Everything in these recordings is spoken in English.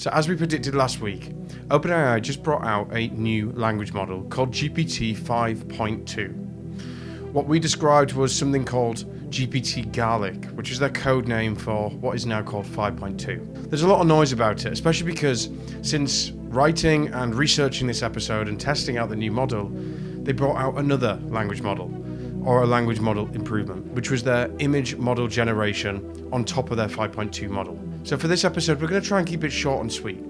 So as we predicted last week, OpenAI just brought out a new language model called GPT 5.2. What we described was something called GpT Garlic, which is their code name for what is now called 5.2. There's a lot of noise about it, especially because since writing and researching this episode and testing out the new model, they brought out another language model, or a language model improvement, which was their image model generation on top of their 5.2 model. So for this episode, we're going to try and keep it short and sweet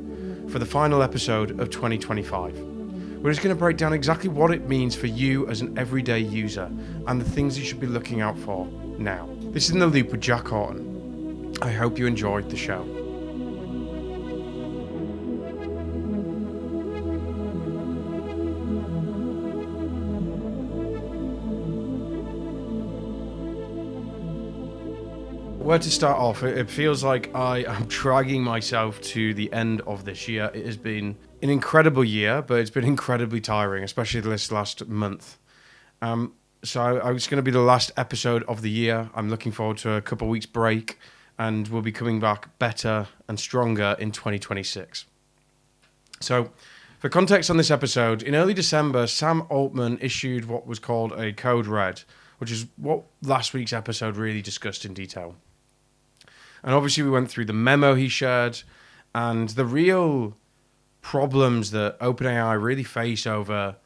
for the final episode of 2025. We're just going to break down exactly what it means for you as an everyday user and the things you should be looking out for now. This is In the Loop with Jack Horton. I hope you enjoyed the show. Where to start off? It feels like I am dragging myself to the end of this year. It has been an incredible year, but it's been incredibly tiring, especially this last month. So it's going to be the last episode of the year. I'm looking forward to a couple of weeks break, and we'll be coming back better and stronger in 2026. So for context on this episode, in early December, Sam Altman issued what was called a code red, which is what last week's episode really discussed in detail. And obviously we went through the memo he shared and the real problems that OpenAI really face over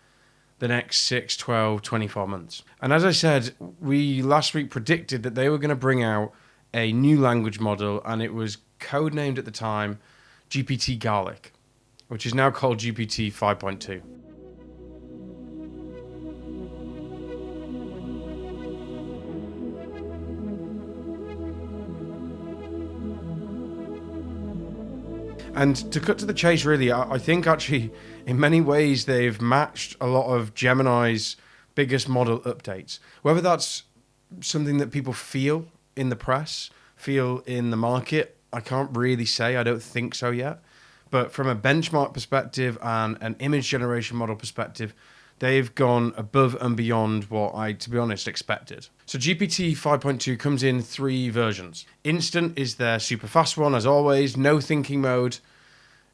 the next 6, 12, 24 months. And as I said, we last week predicted that they were going to bring out a new language model, and it was codenamed at the time GPT Garlic, which is now called GPT 5.2. And to cut to the chase, really, I think actually, in many ways, they've matched a lot of Gemini's biggest model updates. Whether that's something that people feel in the press, feel in the market, I can't really say. I don't think so yet. But from a benchmark perspective and an image generation model perspective, they've gone above and beyond what I, to be honest, expected. So GPT 5.2 comes in 3 versions. Instant is their super fast one, as always. No thinking mode,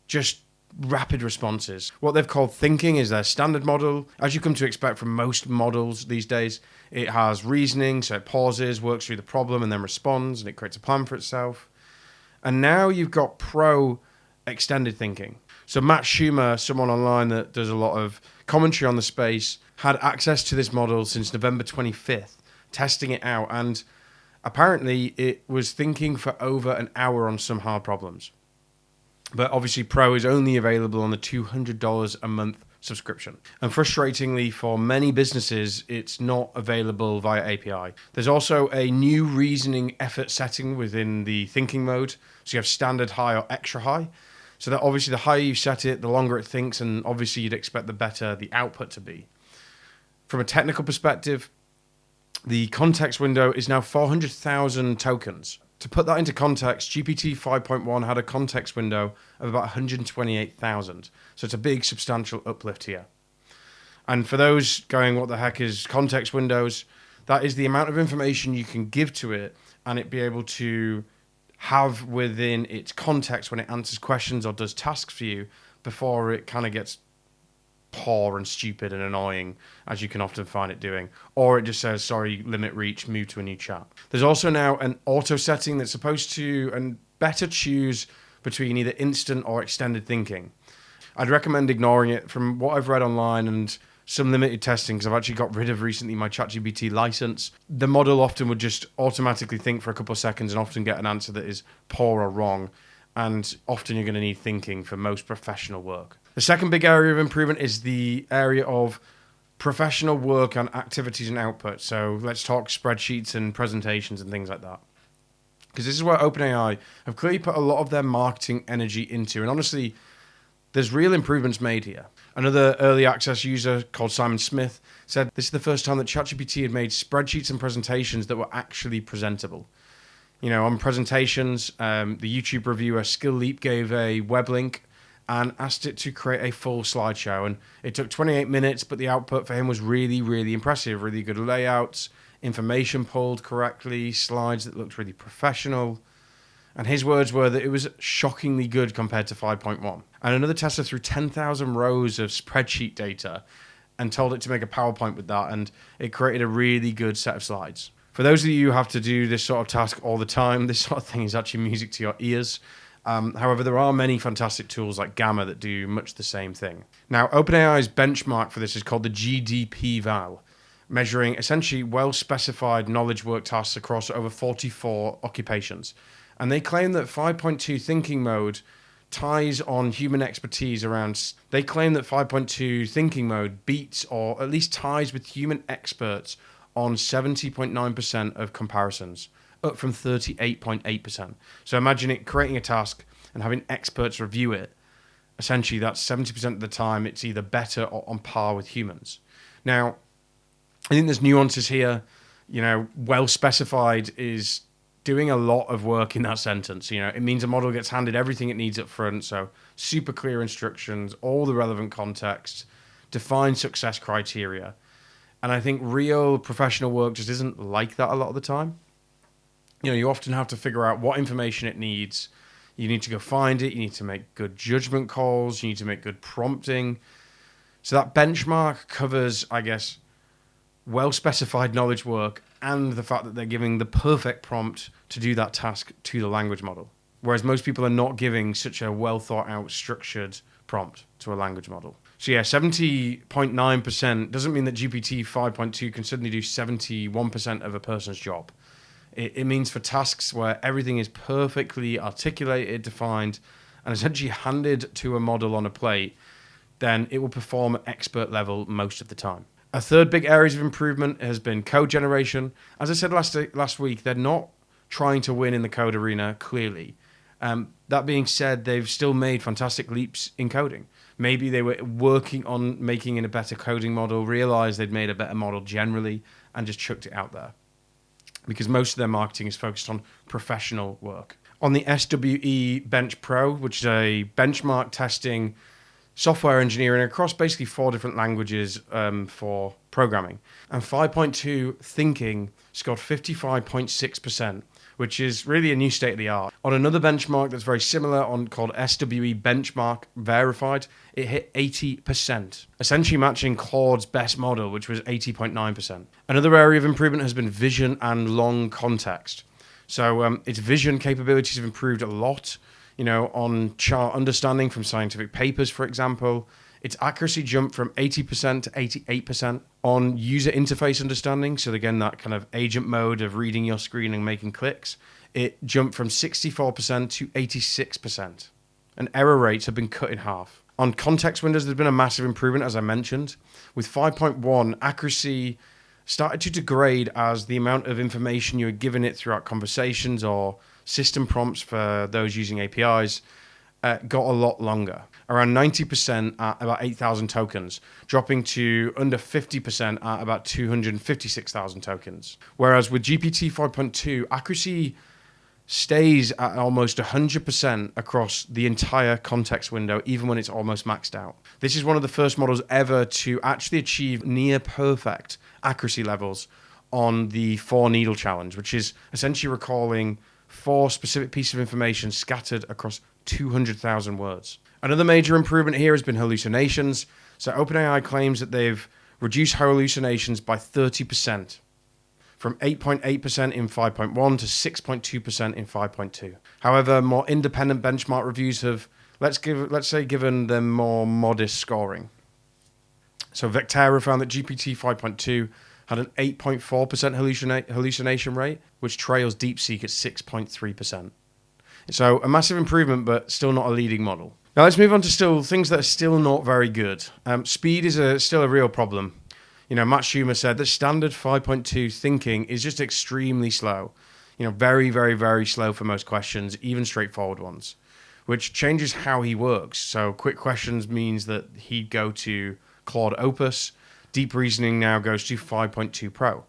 just rapid responses. What they've called thinking is their standard model. As you come to expect from most models these days, it has reasoning, so it pauses, works through the problem, and then responds, and it creates a plan for itself. And now you've got pro extended thinking. So Matt Schumer, someone online that does a lot of commentary on the space, had access to this model since November 25th, testing it out, and apparently it was thinking for over an hour on some hard problems. But obviously Pro is only available on the $200 a month subscription. And frustratingly for many businesses, it's not available via API. There's also a new reasoning effort setting within the thinking mode. So you have standard high or extra high. So that obviously the higher you set it, the longer it thinks, and obviously you'd expect the better the output to be. From a technical perspective, the context window is now 400,000 tokens. To put that into context, GPT 5.1 had a context window of about 128,000. So it's a big, substantial uplift here. And for those going, what the heck is context windows? That is the amount of information you can give to it and it be able to have within its context when it answers questions or does tasks for you before it kind of gets poor and stupid and annoying, as you can often find it doing. Or it just says, sorry, limit reach, move to a new chat. There's also now an auto setting that's supposed to and better choose between either instant or extended thinking. I'd recommend ignoring it. From what I've read online and some limited testing, because I've actually got rid of recently my ChatGPT license, the model often would just automatically think for a couple of seconds and often get an answer that is poor or wrong. And often you're going to need thinking for most professional work. The second big area of improvement is the area of professional work and activities and output. So let's talk spreadsheets and presentations and things like that. Because this is where OpenAI have clearly put a lot of their marketing energy into. And honestly, there's real improvements made here. Another early access user called Simon Smith said this is the first time that ChatGPT had made spreadsheets and presentations that were actually presentable. You know, on presentations, the YouTube reviewer Skill Leap gave a web link and asked it to create a full slideshow. And it took 28 minutes, but the output for him was really, really impressive. Really good layouts, information pulled correctly, slides that looked really professional. And his words were that it was shockingly good compared to 5.1. And another tester threw 10,000 rows of spreadsheet data and told it to make a PowerPoint with that, and it created a really good set of slides. For those of you who have to do this sort of task all the time, this sort of thing is actually music to your ears. However, there are many fantastic tools like Gamma that do much the same thing. Now, OpenAI's benchmark for this is called the GDP val, measuring essentially well-specified knowledge work tasks across over 44 occupations. And they claim that 5.2 thinking mode ties on human expertise around. They claim that 5.2 thinking mode beats or at least ties with human experts on 70.9% of comparisons, up from 38.8%. So imagine it creating a task and having experts review it. Essentially, that's 70% of the time it's either better or on par with humans. Now, I think there's nuances here. Well specified is doing a lot of work in that sentence. It means a model gets handed everything it needs up front. So super clear instructions, all the relevant context, defined success criteria. And I think real professional work just isn't like that a lot of the time. You often have to figure out what information it needs. You need to go find it. You need to make good judgment calls. You need to make good prompting. So that benchmark covers, I guess, well-specified knowledge work and the fact that they're giving the perfect prompt to do that task to the language model. Whereas most people are not giving such a well-thought-out, structured prompt to a language model. So yeah, 70.9% doesn't mean that GPT 5.2 can suddenly do 71% of a person's job. It means for tasks where everything is perfectly articulated, defined, and essentially handed to a model on a plate, then it will perform at expert level most of the time. A third big area of improvement has been code generation. As I said last week, they're not trying to win in the code arena, clearly. That being said, they've still made fantastic leaps in coding. Maybe they were working on making a better coding model, realized they'd made a better model generally, and just chucked it out there. Because most of their marketing is focused on professional work. On the SWE Bench Pro, which is a benchmark testing software engineering across basically 4 different languages for programming. And 5.2 thinking scored 55.6%, which is really a new state of the art. On another benchmark that's very similar, called SWE Benchmark Verified, it hit 80%, essentially matching Claude's best model, which was 80.9%. Another area of improvement has been vision and long context. So its vision capabilities have improved a lot. On chart understanding from scientific papers, for example. Its accuracy jumped from 80% to 88% on user interface understanding. So again, that kind of agent mode of reading your screen and making clicks. It jumped from 64% to 86%. And error rates have been cut in half. On context windows, there's been a massive improvement, as I mentioned. With 5.1, accuracy started to degrade as the amount of information you were giving it throughout conversations or system prompts for those using APIs got a lot longer, around 90% at about 8,000 tokens, dropping to under 50% at about 256,000 tokens. Whereas with GPT 5.2, accuracy stays at almost 100% across the entire context window, even when it's almost maxed out. This is one of the first models ever to actually achieve near perfect accuracy levels on the 4-needle challenge, which is essentially recalling 4 specific pieces of information scattered across 200,000 words. Another major improvement here has been hallucinations. So OpenAI claims that they've reduced hallucinations by 30%, from 8.8% in 5.1 to 6.2% in 5.2. However, more independent benchmark reviews have, let's say, given them more modest scoring. So Vectera found that GPT 5.2 had an 8.4% hallucination rate, which trails DeepSeek at 6.3%. So a massive improvement, but still not a leading model. Now let's move on to things that are still not very good. Speed is still a real problem. Matt Schumer said that standard 5.2 thinking is just extremely slow. Very, very, very slow for most questions, even straightforward ones, which changes how he works. So quick questions means that he'd go to Claude Opus. Deep reasoning now goes to 5.2 Pro,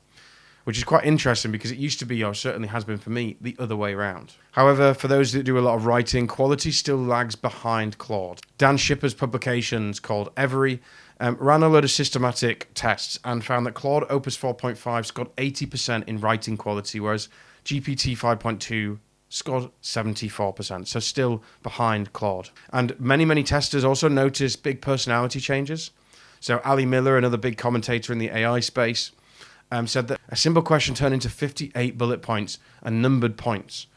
which is quite interesting because it used to be, or certainly has been for me, the other way around. However, for those that do a lot of writing, quality still lags behind Claude. Dan Schipper's publications called Every ran a load of systematic tests and found that Claude Opus 4.5 scored 80% in writing quality, whereas GPT 5.2 scored 74%, so still behind Claude. And many testers also noticed big personality changes. So Ali Miller, another big commentator in the AI space, said that a simple question turned into 58 bullet points and numbered points.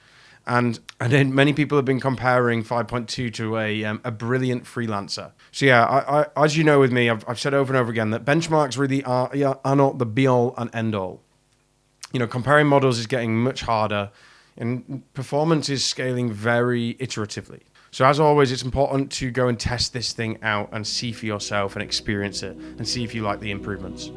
And then many people have been comparing 5.2 to a brilliant freelancer. So yeah, I as you know with me, I've said over and over again that benchmarks really are not the be-all and end-all. Comparing models is getting much harder, and performance is scaling very iteratively. So as always, it's important to go and test this thing out and see for yourself and experience it and see if you like the improvements.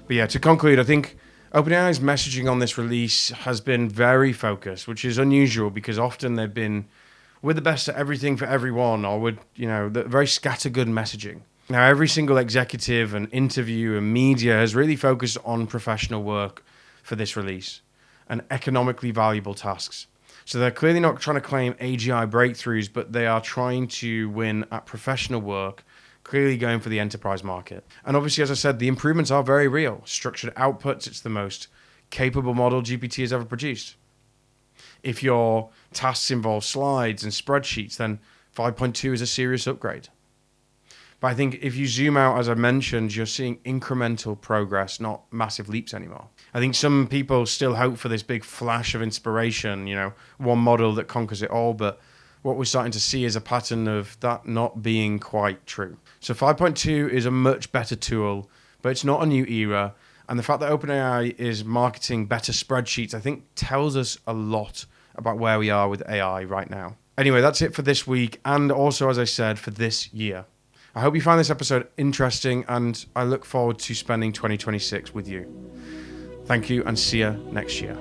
But yeah, to conclude, I think OpenAI's messaging on this release has been very focused, which is unusual because often they've been we're the best at everything for everyone, or with the very scattergun messaging. Now, every single executive and interview and media has really focused on professional work for this release and economically valuable tasks. So they're clearly not trying to claim AGI breakthroughs, but they are trying to win at professional work, clearly going for the enterprise market. And obviously, as I said, the improvements are very real. Structured outputs, it's the most capable model GPT has ever produced. If your tasks involve slides and spreadsheets, then 5.2 is a serious upgrade. But I think if you zoom out, as I mentioned, you're seeing incremental progress, not massive leaps anymore. I think some people still hope for this big flash of inspiration, one model that conquers it all, but what we're starting to see is a pattern of that not being quite true. So 5.2 is a much better tool, but it's not a new era. And the fact that OpenAI is marketing better spreadsheets, I think tells us a lot about where we are with AI right now. Anyway, that's it for this week, and also, as I said, for this year. I hope you find this episode interesting, and I look forward to spending 2026 with you. Thank you, and see you next year.